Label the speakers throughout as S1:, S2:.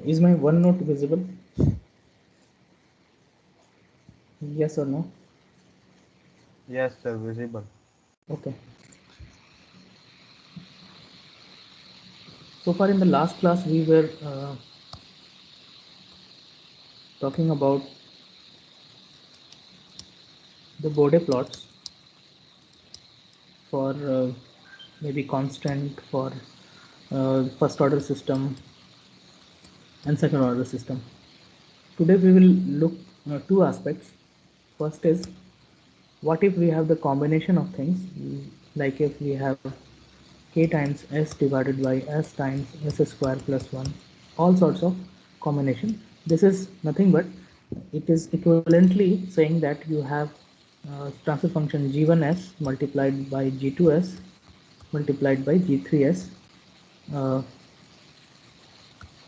S1: Is my OneNote visible? Yes or no?
S2: Yes, sir, visible.
S1: Okay. So far in the last class, we were talking about the Bode plots for maybe constant for first order system and second order system. Today we will look two aspects. First is, what if we have the combination of things, like if we have k times s divided by s times s square plus 1, all sorts of combination. This is nothing but it is equivalently saying that you have transfer function g1s multiplied by g2s multiplied by g3s, uh,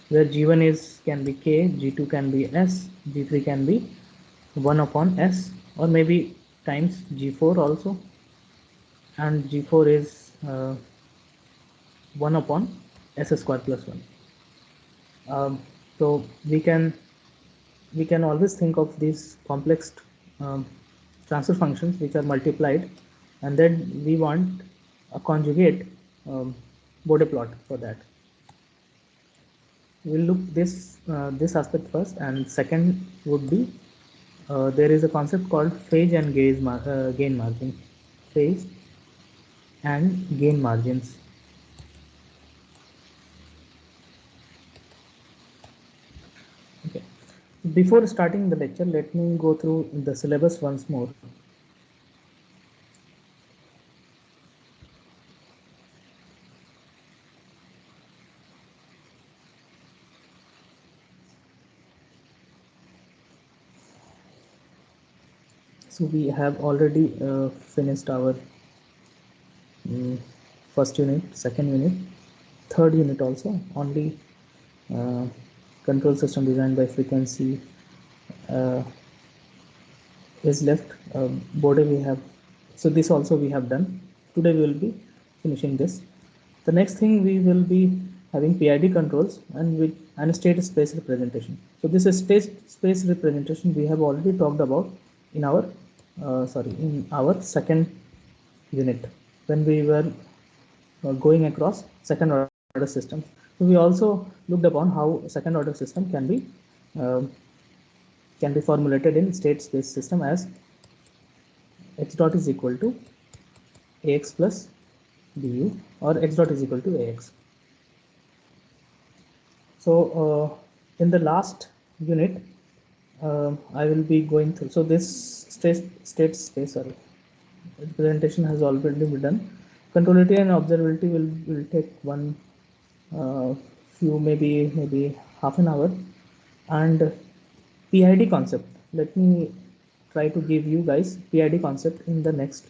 S1: where g1 is can be k, g2 can be s, g3 can be 1 upon s, or maybe times g4 also, and g4 is 1 upon s square plus 1. So we can always think of these complex um, transfer functions which are multiplied, and then we want a conjugate Bode plot for that. We'll look this aspect first, and second would be there is a concept called phase and gain margin. Phase and gain margins. Okay. Before starting the lecture, let me go through the syllabus once more. So we have already finished our first unit, second unit, third unit also. Only uh, control system designed by frequency uh, is left. Border we have, so this also we have done. Today we will be finishing this. The next thing we will be having PID controls and state space representation. So this is state space representation we have already talked about in our second unit when we were going across second order systems. So we also looked upon how second order system uh, can be formulated in state space system as x dot is equal to ax plus bu, or x dot is equal to ax. So in the last unit, I will be going through. So this state space representation has already been done. Controllability and observability will take one few, maybe half an hour. And PID concept. Let me try to give you guys PID concept in the next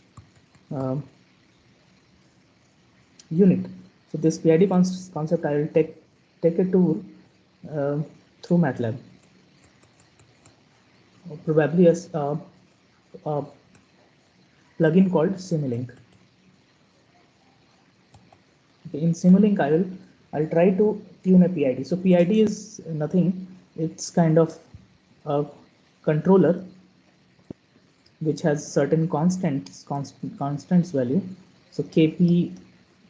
S1: um, unit. So this PID concept I will take a tour uh, through MATLAB, probably as a plugin called Simulink. Okay, in Simulink I'll try to tune a PID. So PID is nothing. It's kind of a controller which has certain constants value. So kp,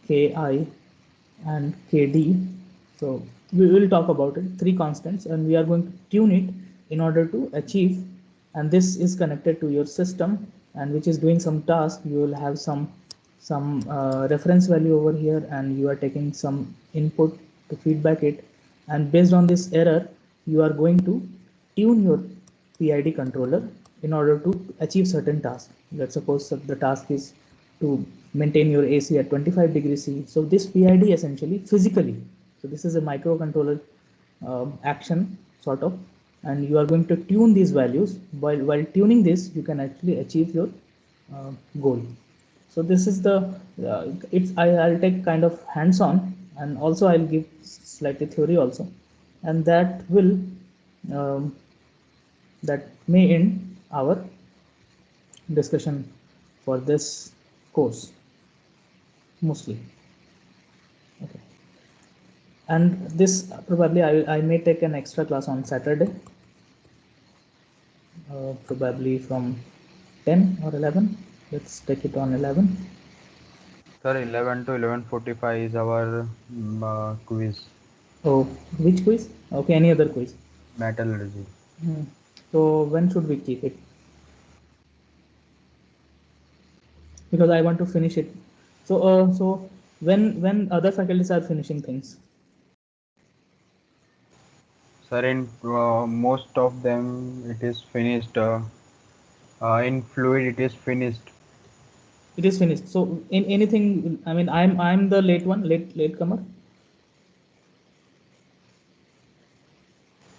S1: ki, and kd. So we will talk about it, three constants, and we are going to tune it in order to achieve. And this is connected to your system, and which is doing some task. You will have some reference value over here, and you are taking some input to feedback it, and based on this error you are going to tune your PID controller in order to achieve certain tasks. Let's suppose the task is to maintain your AC at 25 degrees C. So this PID essentially physically, so this is a microcontroller action sort of, and you are going to tune these values. While tuning this, you can actually achieve your goal. So this is the I'll take kind of hands-on, and also I'll give slightly theory also, and um, that may end our discussion for this course mostly. Okay. And this probably I may take an extra class on Saturday, probably from 10 or 11. Let's take it on 11.
S2: Sir, 11 to 11:45 is our quiz,
S1: Oh, which quiz? Okay, any other quiz.
S2: metallurgy.
S1: Hmm. So when should we keep it? Because I want to finish it. So when other faculties are finishing things,
S2: Sir, in most of them it is finished. In fluid it is finished.
S1: it is finished. So in anything, I mean, I'm the late one, latecomer.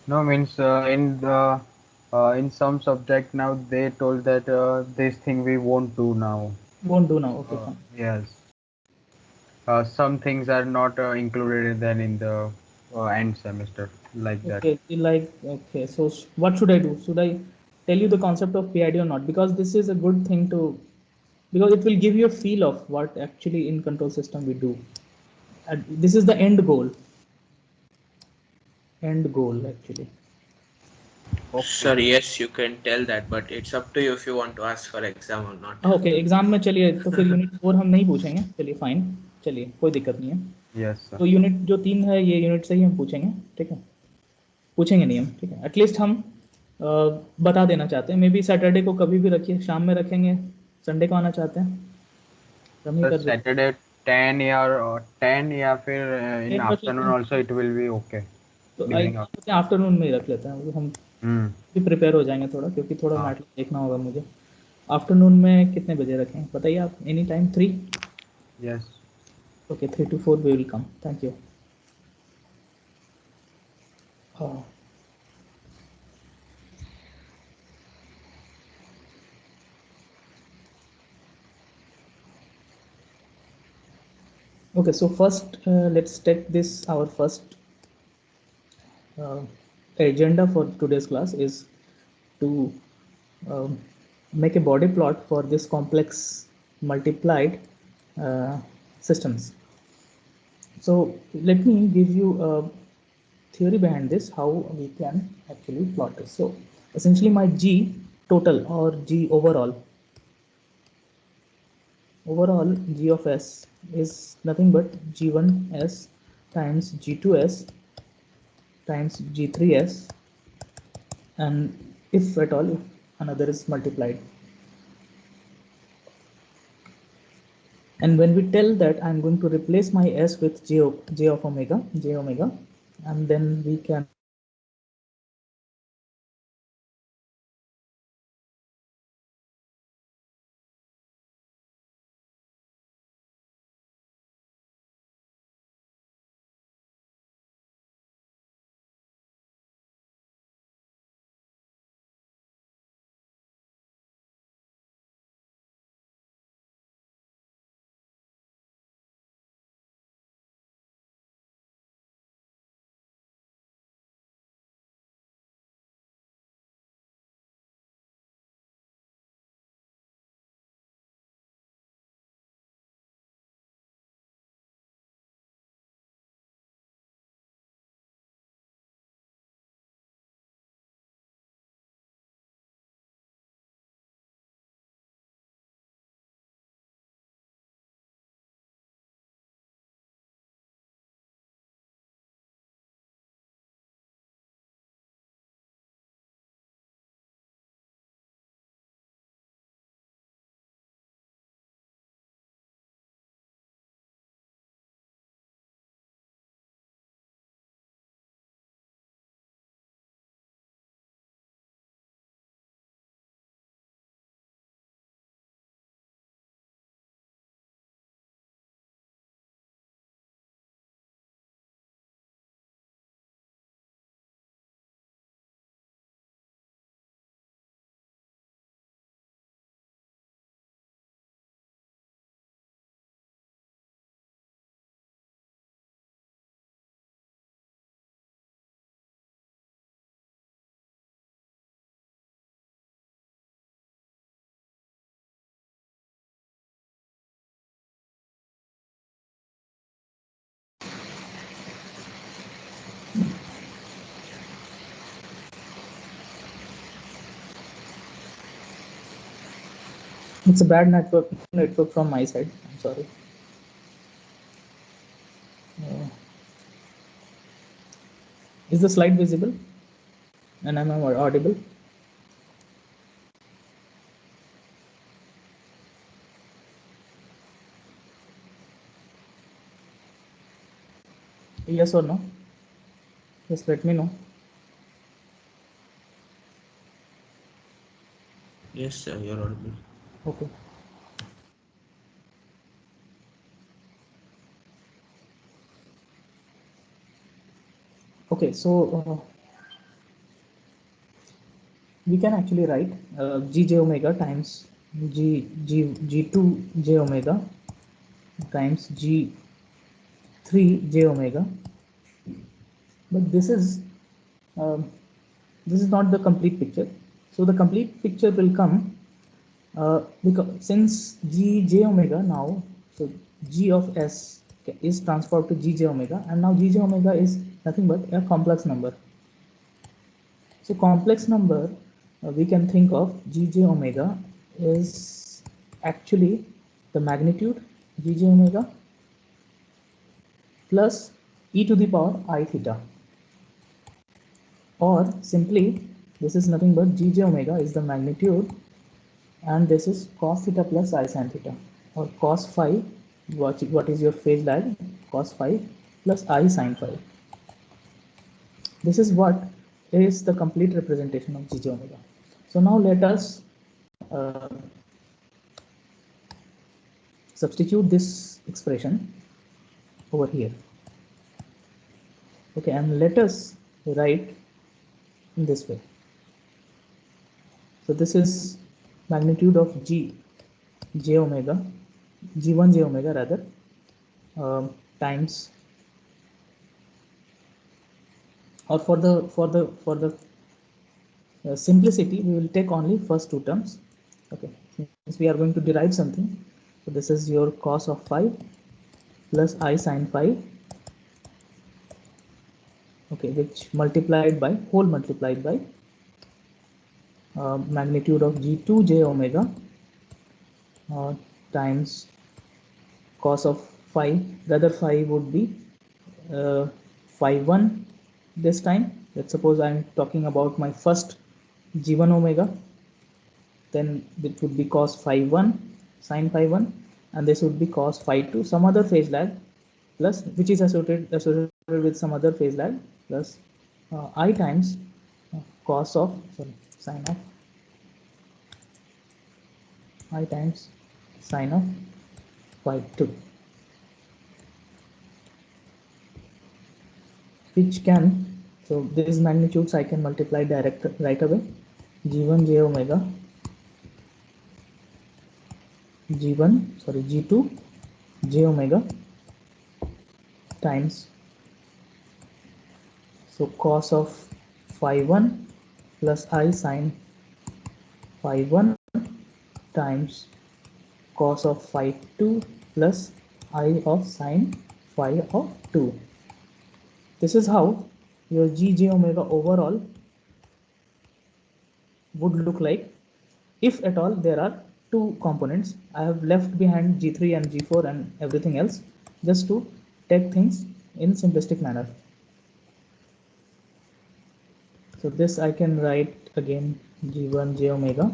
S2: No, means in some subject now they told that this thing we won't do now.
S1: Won't do now. Okay, fine.
S2: Yes. Some things are not included then in the end semester like that.
S1: Okay, like okay. So what should I do? Should I tell you the concept of PID or not? Because this is a good thing to, because it will give you a feel of what actually in control system we do. And this is the end goal. End goal actually.
S2: Okay.
S3: Sir, yes, you can tell that, but it's up to you if you want to ask for exam or not.
S1: Okay exam में चलिए तो फिर unit 4 हम नहीं पूछेंगे, चलिए fine, चलिए कोई दिक्कत नहीं है।
S2: Yes, sir.
S1: तो यूनिट जो 3 है ये यूनिट से ही हम पूछेंगे, ठीक है, पूछेंगे नहीं हम, ठीक है, एटलीस्ट हम बता देना चाहते हैं। मे बी सैटरडे को कभी भी रखिए, शाम में रखेंगे, संडे को आना चाहते हैं तो हम ही
S2: Sir,
S1: कर देते
S2: Saturday 10 or 10 या फिर
S1: हैं,
S2: in
S1: 10 रख लेते
S2: afternoon
S1: हैं।
S2: also it will be okay.
S1: तो आई
S2: Evening after.
S1: आफ्टरनून में ही रख लेते हैं, हम
S2: Hmm.
S1: भी प्रिपेयर हो जाएंगे थोड़ा, क्योंकि थोड़ा
S2: हाँ.
S1: मैटर देखना होगा मुझे। आफ्टरनून में कितने बजे रखें बताइए आप, any time 3।
S2: Yes.
S1: Okay 3 to 4 we will come, thank you. हाँ okay, so first let's take this, our first uh, agenda for today's class is to um, make a body plot for this complex multiplied uh, systems. So let me give you a theory behind this, how we can actually plot this. So essentially my G total or G overall G of S is nothing but G1S times G2S times G3S, and if at all if another is multiplied. And when we tell that I'm going to replace my S with J of omega, J omega, and then we can It's a bad network from my side. I'm sorry. Is the slide visible? And am I audible? Yes or no? Just let me know.
S3: Yes, sir, you're audible.
S1: Okay. Okay, so we can actually write gj omega times g2 j omega times g3 j omega, but um, this is not the complete picture. So the complete picture will come because since gj omega now, so g of s is transferred to gj omega, and now gj omega is nothing but a complex number. So complex number, we can think of gj omega is actually the magnitude gj omega plus e to the power I theta, or simply this is nothing but gj omega is the magnitude, and this is cos theta plus I sin theta, or cos phi, what is your phase lag, cos phi plus I sin phi. This is what is the complete representation of gj omega. So now let us uh, substitute this expression over here. Okay, and let us write in this way. So this is magnitude of j omega, g1 j omega rather, times, or for the simplicity, we will take only first two terms. Okay, since we are going to derive something, so this is your cos of phi plus I sin phi, okay, which multiplied by magnitude of g2 j omega times cos of phi, rather phi would be phi 1 this time. Let's suppose I'm talking about my first g1 omega, then it would be cos phi 1 sin phi 1, and this would be cos phi 2 some other phase lag plus, which is associated with some other phase lag, plus I times cos of, sorry, sin of I times sin of phi 2, which can, so these magnitudes I can multiply right away. G1 j omega, G2 j omega times, so cos of phi 1 plus I sin phi 1 times cos of phi 2 plus I of sin phi of 2. This is how your gj omega overall would look like if at all there are two components. I have left behind g3 and g4 and everything else just to take things in simplistic manner. So this I can write again g1 j omega,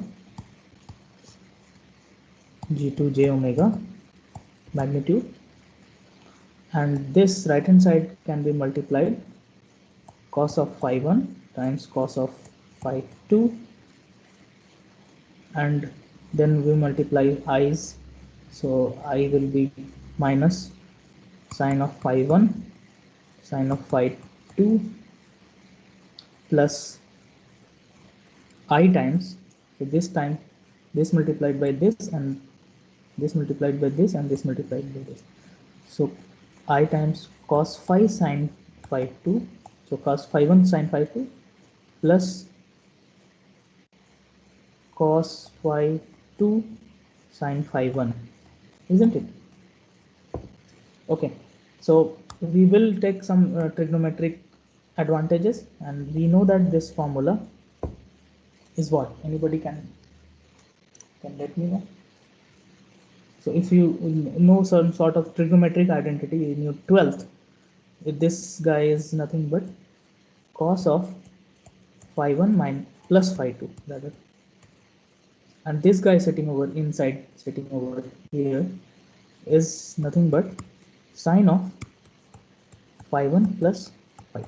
S1: g2 j omega magnitude, and this right hand side can be multiplied cos of phi 1 times cos of phi 2, and then we multiply i's, so I will be minus sin of phi 1 sin of phi 2 plus I times, so this time this multiplied by this, and this multiplied by this, and this multiplied by this, so I times cos phi sin phi 2, so cos phi 1 sin phi 2 plus cos phi 2 sin phi 1, isn't it? Okay, so we will take some trigonometric advantages, and we know that this formula is what? Anybody can let me know? So if you know some sort of trigonometric identity in your 12th, this guy is nothing but cos of phi 1 minus plus phi 2 rather, and this guy sitting over inside, sitting over here, is nothing but sine of phi 1 plus phi 2.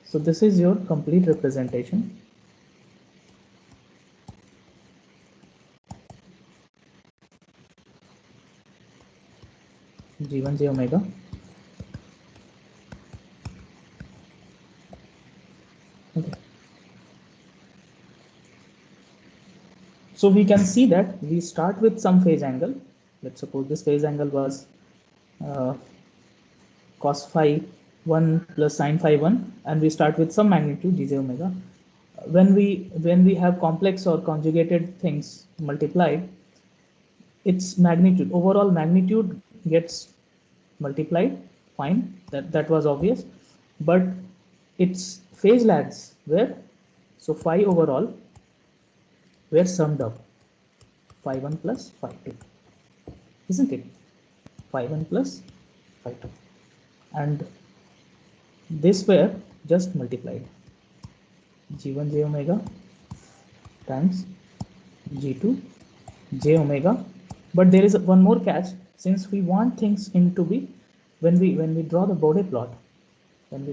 S1: So this is your complete representation. G1 j omega okay. So we can see that we start with some phase angle. Let's suppose this phase angle was cos phi 1 plus sine phi 1, and we start with some magnitude g j omega. When we have complex or conjugated things multiplied, its magnitude, overall magnitude, gets multiplied. Fine, that was obvious, but its phase lags were, so phi overall were summed up, phi 1 plus phi 2, isn't it? Phi 1 plus phi 2, and this were just multiplied, g1 j omega times g2 j omega. But there is one more catch, since we want things in to be, when we draw the Bode plot, we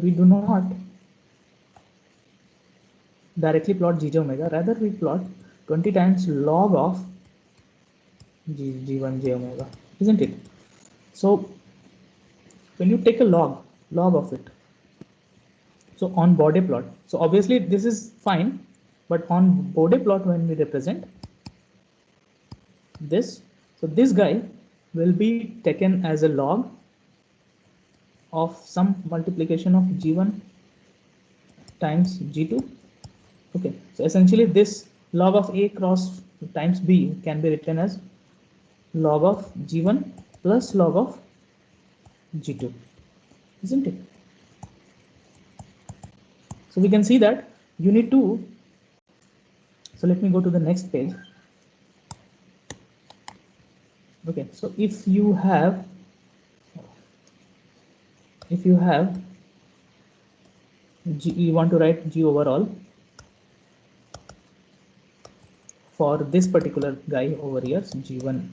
S1: do not directly plot g j omega, rather we plot 20 times log of g1 j omega, isn't it? So when you take a log of it, so on Bode plot, so obviously this is fine, but on Bode plot, when we represent this, so this guy will be taken as a log of some multiplication of g1 times g2. Okay, so essentially this log of a cross times b can be written as log of g1 plus log of g2, isn't it? So we can see that you need to, so let me go to the next page. Okay, so if you have g, you want to write g overall for this particular guy over here, so g1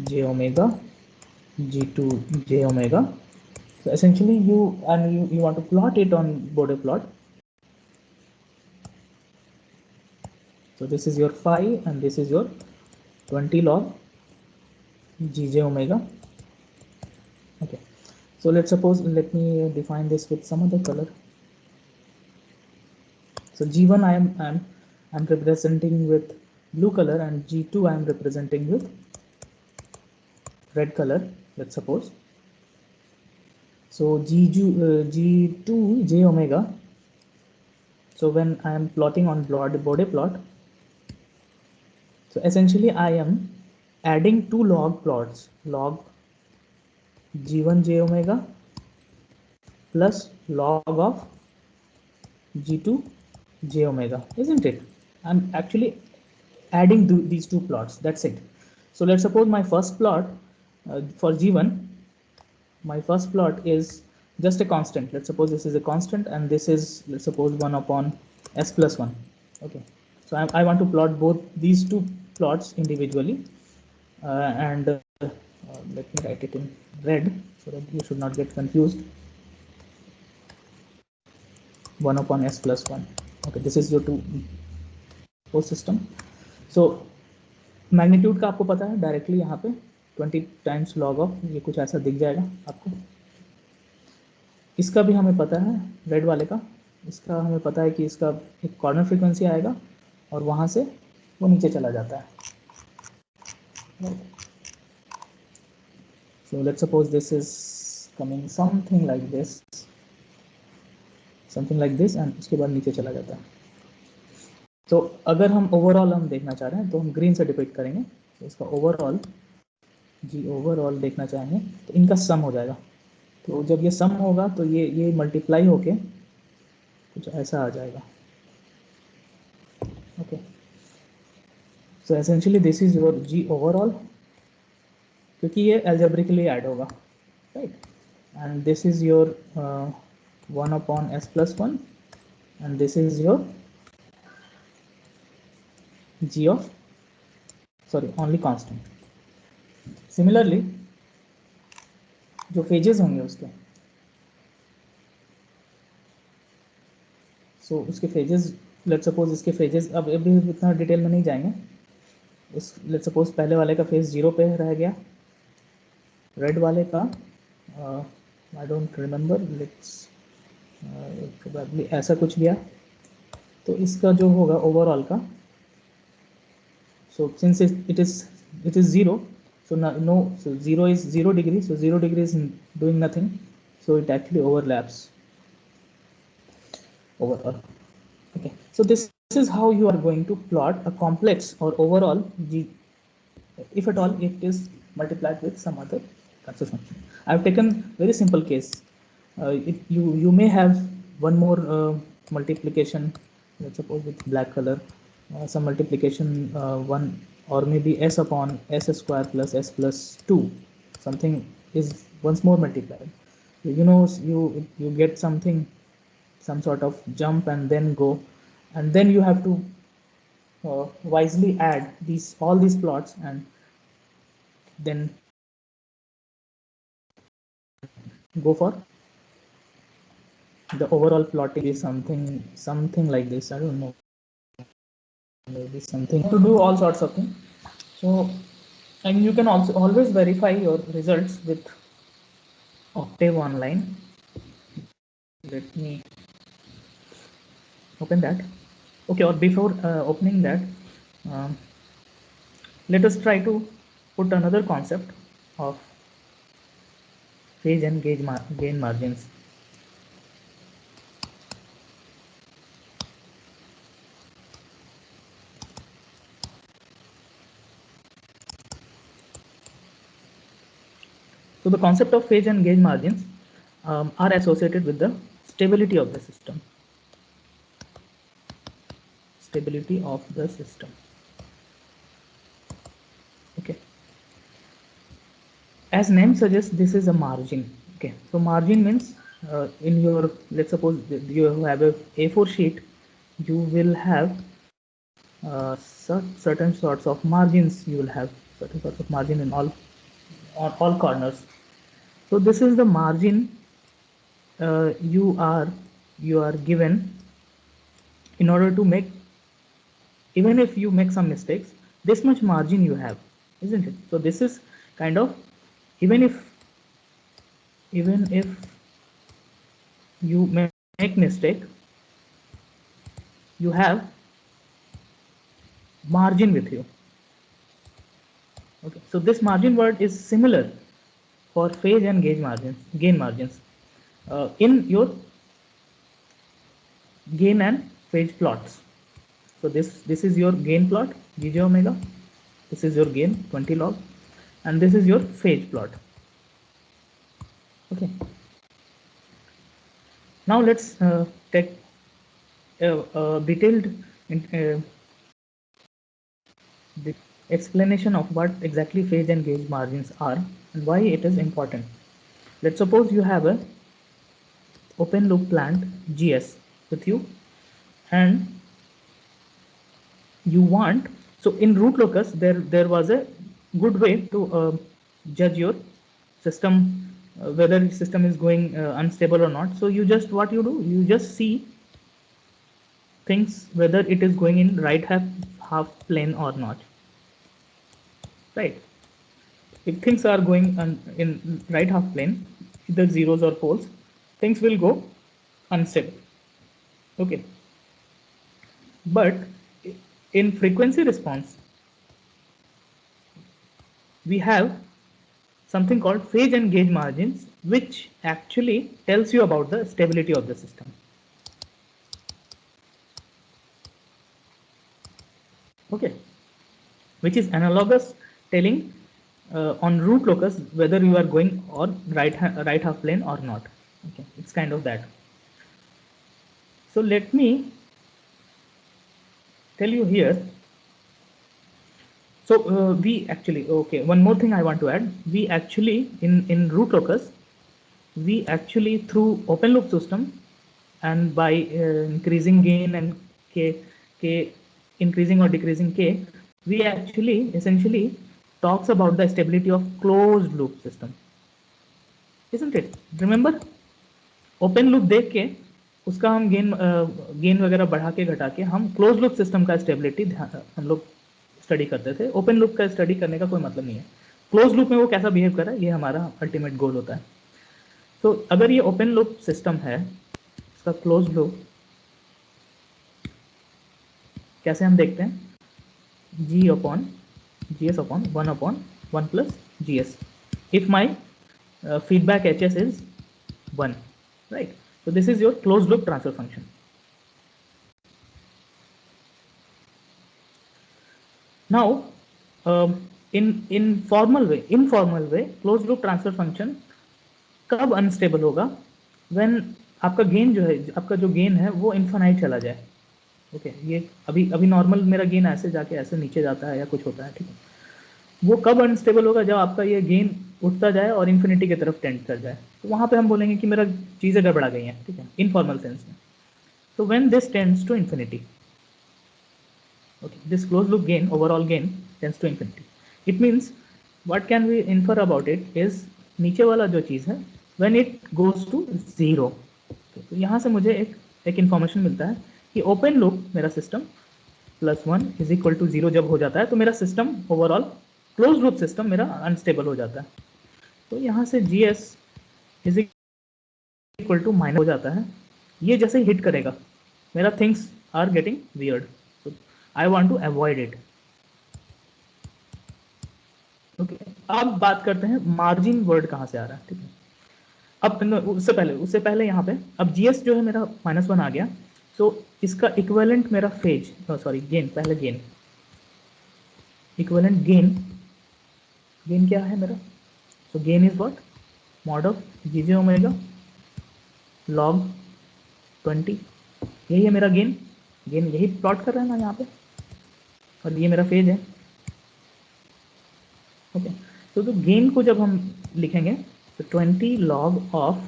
S1: j omega, g2 j omega. So essentially you want to plot it on Bode plot. So this is your phi and this is your 20 log g j omega. Okay, so let's suppose, let me define this with some other color. So g1 I am representing with blue color, and g2 I am representing with red color, let's suppose. So g2 j omega, so when I am plotting on Bode plot, so essentially I am adding two log plots, log g1 j omega plus log of g2 j omega, isn't it? I'm actually adding these two plots, that's it. So let's suppose my first plot for g1, my first plot is just a constant. Let's suppose this is a constant, and this is, let's suppose, 1 upon s plus 1. Okay, so I want to plot both these two plots individually, and let me write it in red so that you should not get confused. 1 upon s plus 1. Okay, this is your two post system. So magnitude का आपको पता है directly यहाँ पे 20 times log of, ये कुछ ऐसा दिख जाएगा आपको। इसका भी हमें पता है, रेड वाले का, इसका हमें पता है कि इसका एक कॉर्नर फ्रीक्वेंसी आएगा और वहाँ से वो नीचे चला जाता है। So let's suppose this is coming something like this and उसके बाद नीचे चला जाता है। तो अगर हम ओवरऑल हम देखना चाह रहे हैं तो हम ग्रीन से डिपिक्ट करेंगे। तो इसका ओवरऑल ओवरऑल देखना चाहेंगे तो इनका सम हो जाएगा। तो जब ये सम होगा तो ये मल्टीप्लाई होके कुछ ऐसा आ जाएगा। Okay, so essentially this is your G overall, क्योंकि ये algebraically add होगा, right? And this is your 1 upon s plus 1, and this is your G of, sorry, only constant. Similarly जो phases होंगे उसके, so उसके phases, let's suppose इसके phases, अब अभी इतना डिटेल में नहीं जाएंगे, इस let's suppose पहले वाले का फेज 0 पे रह गया, रेड वाले का I don't remember, let's probably ऐसा कुछ गया, तो इसका जो होगा ओवरऑल का, so since it is 0, so no, so 0 is 0 degree, so 0 degree is doing nothing, so it actually overlaps overall. Okay, so this is how you are going to plot a complex or overall G, if at all it is multiplied with some other transfer function. I have taken very simple case. You may have one more multiplication, let's suppose with black color, some multiplication, one or maybe s upon s square plus s plus 2, something is once more multiplied. You know, you get something, some sort of jump and then go, and then you have to wisely add these all these plots, and then go for the overall plotting is something like this. I don't know, maybe something to do all sorts of things. So, and you can also always verify your results with Octave Online. Let me open that. Okay, or before opening that, um, let us try to put another concept of phase and gain margins. So the concept of phase and gain margins are associated with the stability of the system. Stability of the system. Okay. As name suggests, this is a margin. Okay. So margin means in your, let's suppose you have a A4 sheet, you will have certain sorts of margins. You will have certain sorts of margin in all corners. So this is the margin you are given in order to make, even if you make some mistakes, this much margin you have, isn't it? So this is kind of, even if you make mistake, you have margin with you. Okay, so this margin word is similar for phase and gain margins in your gain and phase plots. So this is your gain plot, Gj omega. This is your gain 20 log, and this is your phase plot. Okay. Now let's take a detailed the explanation of what exactly phase and gain margins are and why it is important. Let's suppose you have a open loop plant GS with you, and you want, so in root locus there was a good way to judge your system, whether the system is going unstable or not. So you just, what you do, you just see things whether it is going in right half plane or not, right? If things are going in right half plane, either zeros or poles, things will go unstable. Okay, but in frequency response we have something called phase and gauge margins, which actually tells you about the stability of the system. Okay, which is analogous telling on root locus whether you are going on right half plane or not. Okay, it's kind of that. So let me tell you here. So we actually, okay, one more thing I want to add. We actually in root locus, we actually through open loop system and by increasing gain and k increasing or decreasing k, we actually essentially talks about the stability of closed loop system, isn't it? Remember, open loop देख के उसका हम gain वगैरह बढ़ा के घटा के हम क्लोज लूप सिस्टम का स्टेबिलिटी हम लोग स्टडी करते थे। ओपन लूप का स्टडी करने का कोई मतलब नहीं है। क्लोज लूप में वो कैसा बिहेव कर रहा है, ये हमारा अल्टीमेट गोल होता है। तो अगर ये ओपन लूप सिस्टम है, इसका क्लोज लूप कैसे हम देखते हैं, G upon G S upon 1 plus G S if my feedback hs is 1, right? So this is your closed loop transfer function. Now in informal way closed loop transfer function कब unstable होगा, when आपका gain जो है, आपका जो gain है वो infinite चला जाए। ओके, ये अभी नॉर्मल मेरा गेन ऐसे जाके ऐसे नीचे जाता है या कुछ होता है, ठीक है। वो कब अनस्टेबल होगा, जब आपका ये गेन उठता जाए और इन्फिनिटी की तरफ टेंड कर जाए, तो वहां पे हम बोलेंगे कि मेरा चीजें गड़बड़ा गई हैं, ठीक है, इनफॉर्मल सेंस में। तो when this tends to infinity, okay, this close loop gain, overall gain tends to infinity, it means what can we infer about it is, नीचे वाला जो चीज है when it goes to zero. तो यहाँ से मुझे एक इन्फॉर्मेशन मिलता है कि ओपन लूप मेरा सिस्टम +1 इज इक्वल टू 0 जब हो जाता है तो मेरा system overall close loop system मेरा अनस्टेबल हो जाता है। तो यहाँ से G S is equal to minus हो जाता है। ये जैसे ही हिट करेगा मेरा थिंग्स आर गेटिंग वियर्ड, तो I want to avoid it. Okay, अब बात करते हैं मार्जिन वर्ड कहाँ से आ रहा है, ठीक है। अब उससे पहले यहाँ पे अब जीएस जो है मेरा -1 आ गया, तो इसका इक्विवेलेंट मेरा फेज, सॉरी गेन, पहले गेन, इक्विवेलेंट गेन क्या है मेरा, so gain is what, mod of gj omega log 20, यही है मेरा गेन यही प्लॉट कर रहा है ना यहाँ पे, और ये मेरा फेज है। ओके, तो गेन को जब हम लिखेंगे तो 20 log ऑफ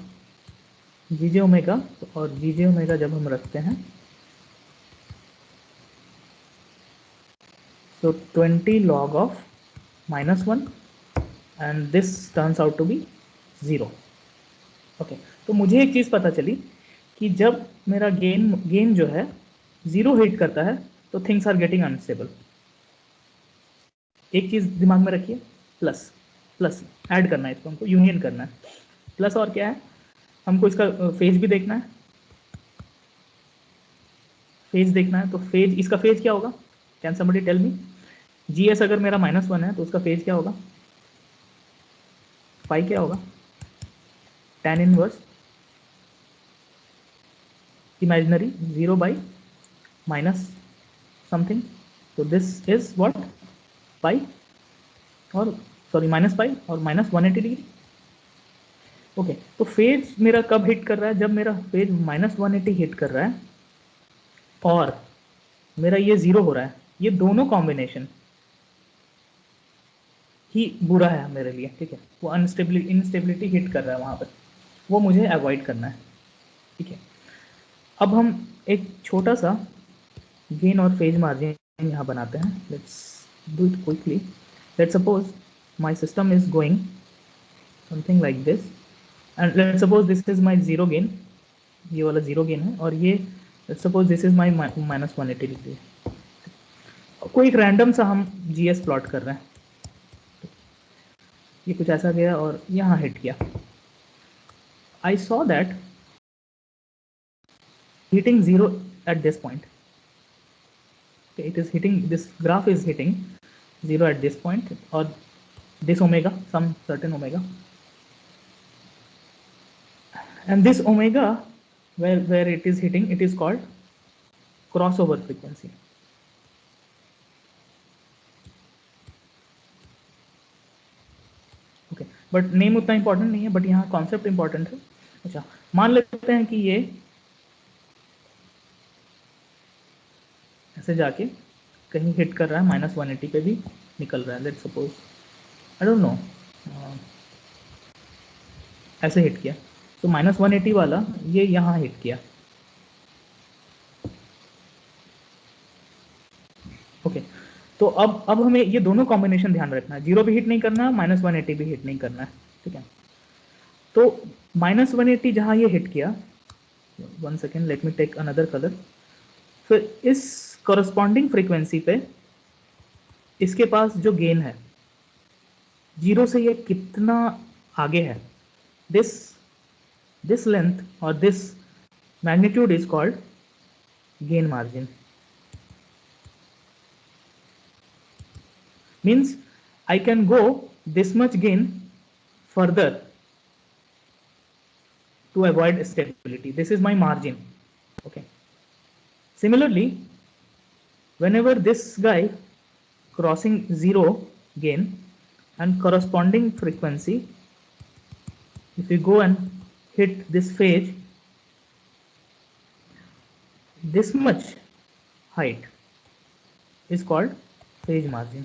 S1: gj ओमेगा, और gj ओमेगा जब हम रखते हैं तो 20 log of -1 and this turns out to be 0। Okay, तो मुझे एक चीज पता चली कि जब मेरा गेन जो है 0 हिट करता है तो थिंग्स आर गेटिंग अनस्टेबल। एक चीज दिमाग में रखिए, प्लस प्लस ऐड करना है इसको, हमको यूनियन करना है। प्लस और क्या है, हमको इसका फेज भी देखना है, फेज देखना है। तो फेज, इसका फेज क्या होगा, can somebody tell me? GS अगर मेरा -1 है तो उसका फेज क्या होगा, फाई क्या होगा, tan inverse imaginary 0 by minus something, तो दिस इज व्हाट, पाई, और सॉरी माइनस पाई और -180 डिग्री। ओके, तो फेज मेरा कब हिट कर रहा है, जब मेरा फेज -180 हिट कर रहा है और मेरा ये 0 हो रहा है। ये दोनों कॉम्बिनेशन ही बुरा है मेरे लिए, ठीक है। वो इनस्टेबिलिटी हिट कर रहा है वहाँ पर, वो मुझे अवॉइड करना है, ठीक है। अब हम एक छोटा सा गेन और फेज मार्जिन यहाँ बनाते हैं। Let's do it quickly. Let's suppose my system is going something like this, and let's suppose this is my 0 gain, ये वाला 0 गेन है, और ये let's suppose this is my -180 degree. कोई एक रैंडम सा हम जीएस प्लॉट कर रहे हैं, ये कुछ ऐसा गया और यहाँ हिट किया। I saw that hitting 0 at this point. Okay, it is hitting, this graph is hitting 0 at this point, or this omega, some certain omega, and this omega where it is hitting, it is called crossover frequency. Okay, but name उतना important नहीं है, but यहाँ concept important है। अच्छा, मान लेते हैं कि ये ऐसे जाके कहीं हिट कर रहा है, -180 पे भी निकल रहा है, let's suppose I don't know, ऐसे हिट किया, तो -180 वाला ये यहाँ हिट किया। ओके, तो अब हमें ये दोनों कॉम्बिनेशन ध्यान रखना है, 0 भी हिट नहीं करना है, -180 भी हिट नहीं करना है, ठीक है। तो -180 जहाँ ये हिट किया, 1 second, let me take another colour, फिर इस कॉरस्पॉन्डिंग फ्रीक्वेंसी पे इसके पास जो गेन है 0 से ये कितना आगे है, this length or this magnitude is called gain margin. Means I can go this much gain further to avoid stability. This is my margin. Okay. Similarly, whenever this guy crossing 0 gain and corresponding frequency, if we go and hit this phase, this much height is called phase margin.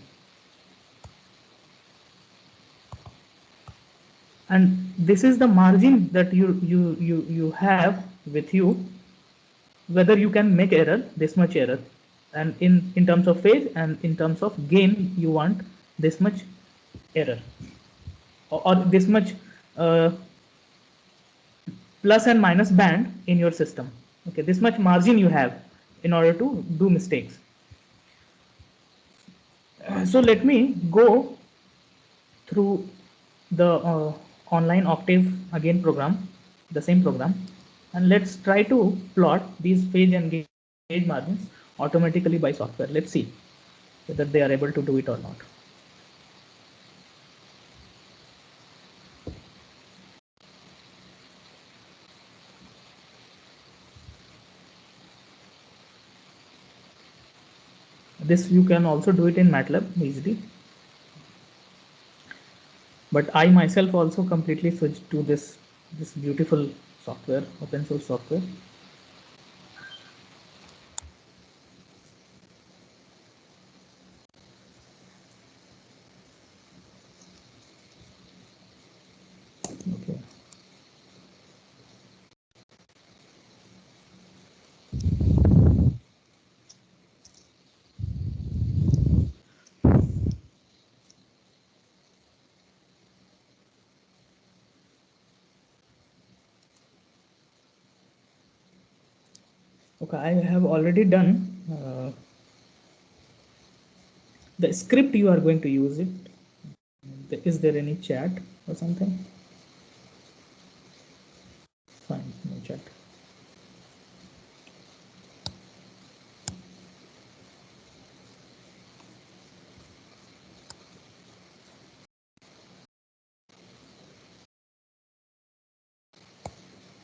S1: And this is the margin that you have with you, whether you can make error, this much error, and in terms of phase and in terms of gain you want this much error, or this much plus and minus band in your system. Okay, this much margin you have in order to do mistakes. So let me go through the online Octave again program, the same program, and let's try to plot these phase and gauge margins automatically by software. Let's see whether they are able to do it or not. This you can also do it in MATLAB easily, but I myself also completely switched to this beautiful software, open source software. Okay. Okay, I have already done the script you are going to use it. Is there any chat or something? Fine, no chat.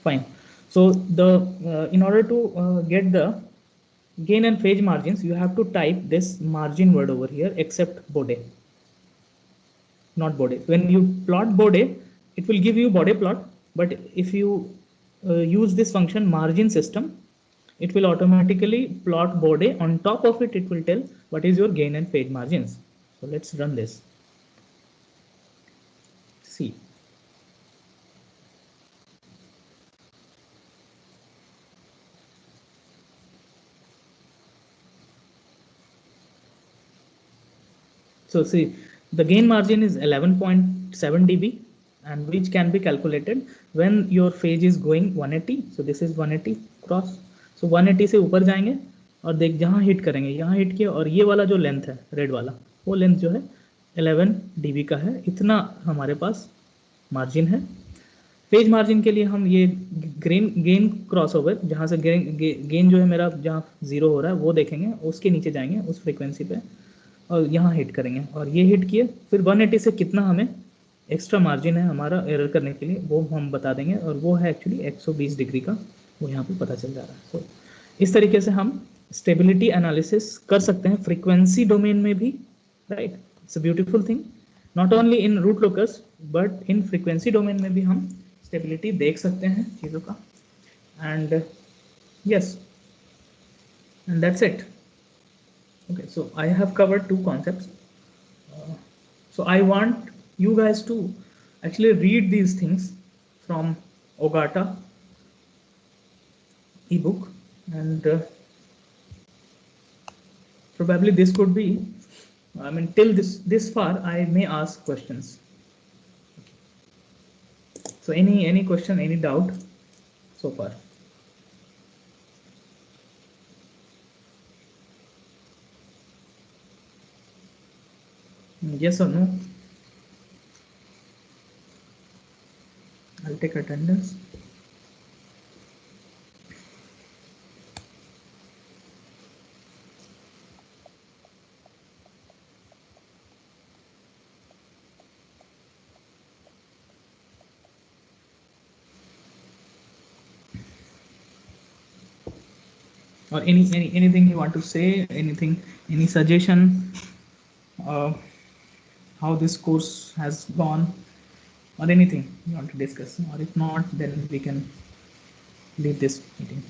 S1: Fine. So in order to get the gain and phase margins, you have to type this margin word over here, except Bode, not Bode. When you plot Bode, it will give you Bode plot, but if you use this function margin system, it will automatically plot Bode. On top of it, it will tell what is your gain and phase margins. So let's run this. See. So see, the gain margin is 11.7 dB, and which can be calculated when your phase is going 180. So this is 180 cross. So 180 से ऊपर जाएंगे और देख जहाँ hit करेंगे, यहाँ hit किया, और ये वाला जो लेंथ है रेड वाला, वो लेंथ जो है 11 dB का है। इतना हमारे पास मार्जिन है। फेज मार्जिन के लिए हम ये गेन क्रॉस ओवर, जहाँ से गेन जो है मेरा जहाँ 0 हो रहा है वो देखेंगे, उसके नीचे जाएंगे उस फ्रीक्वेंसी पे और यहाँ हिट करेंगे, और ये हिट किए, फिर 180 से कितना हमें एक्स्ट्रा मार्जिन है हमारा एरर करने के लिए वो हम बता देंगे, और वो है एक्चुअली 120 डिग्री का, वो यहाँ पे पता चल जा रहा है। तो इस तरीके से हम स्टेबिलिटी एनालिसिस कर सकते हैं फ्रीक्वेंसी डोमेन में भी, right. It's a beautiful thing, not only in root locus but in frequency domain में भी हम स्टेबिलिटी देख सकते हैं चीज़ों का। And yes, and that's it. Okay, so I have covered two concepts. So I want you guys to actually read these things from Ogata ebook, and probably this could be, I mean, till this far, I may ask questions. So any question, any doubt so far? Yes or no? I'll take attendance. Or anything you want to say, anything, any suggestion, uh, how this course has gone, or anything you want to discuss, or if not, then we can leave this meeting.